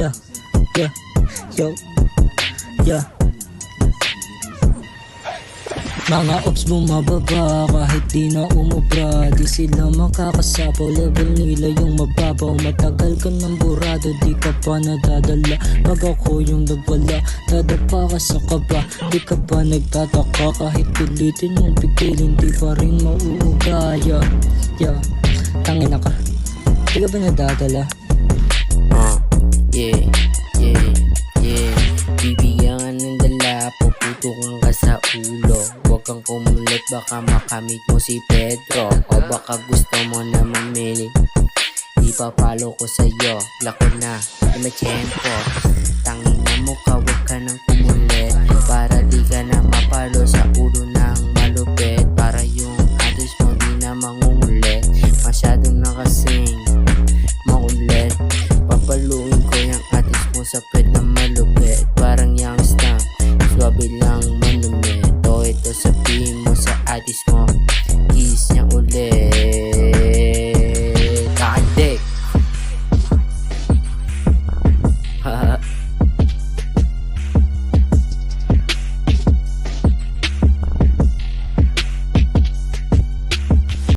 Yeah, yeah, yo, yeah. Mga ops bumababa kahit di na umubra. Di sila makakasapaw, level nila yung mababaw. Matagal ka ng burado, di ka pa nadadala. Pag ako yung nagwala, dadapa ka sa kaba. Di ka pa nagtataka kahit pilitin mong pigilin, di pa rin mauugaya. Yeah, tangina ka, di ka ba nadadala? Yeah, yeah, yeah. Bibigyan ng dala, puputukan ka sa ulo. Huwag kang kumulit, baka makamit mo si Pedro. O baka gusto mo na mamili, ipapalo ko sa'yo. Lako na, di machempo. Tangina mo ka, huwag ka nang kumulit, para di ka na mapalo sa ulo ng malupit. Para yung address mo di na mangungulit, masyado na kasing makulit. Papaluin ko yung address mo sa pwede na malupit. Parang youngster, swabe lang manumit. O ito sabihin mo sa address mo, kiss niya ulit.